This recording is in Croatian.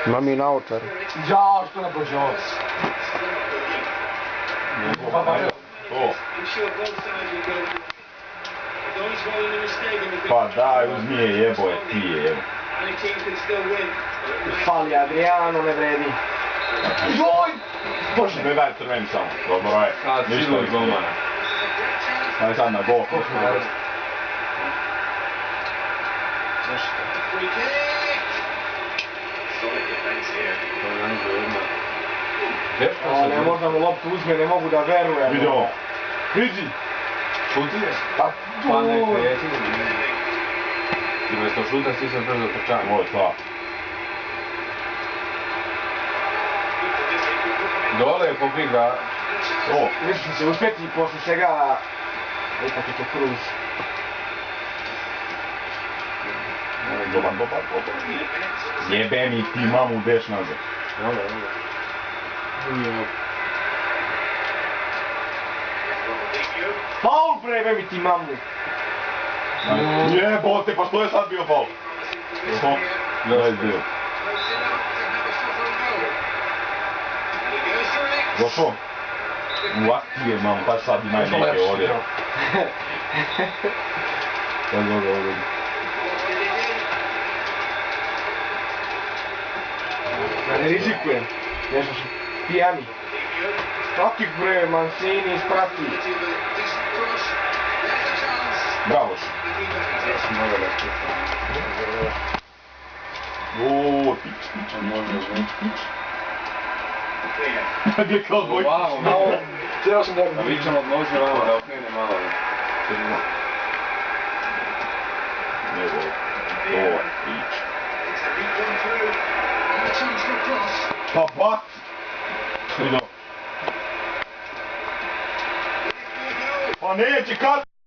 Imam i naočar. Ja, što ne prođe ovo? Pa daj, uzmi je jeboje, ti je jebo. Fali Adriano, ne vredi. Joj! Bože! Ne daj crveni samo, dobro je. Ništa iz golmana. Daj sad na gol. Ne možda mu loptu uzme, ne mogu da verujem. Vidi ovo. Vidi! Šuti je? Pa ne kreti. I umjesto šuta si se brzo trčanje. Ovo je slab. Dole je pobiga. O! Mislim se uspjeti posle svega... Ipak je to Cruz. Dobar. Jebe mi ti mamu deš nazad. Faul bre, jebe mi ti mamu. Jebote, pa što je sad bio faul? Što? Gledaj bio. Došao? Uvak ti je mam, pa sad imaj neke ovdje. Ovdje. Ja ne rizikujem. Nešto su pijani. Svaki bre, Mancini isprati. Bravo še. Oooo, pič. Gdje kao dvojka. Htio sam da... A vičem od nožnje vama da okrene malo. Ovo je pič. Pa bat! Pa neće kad...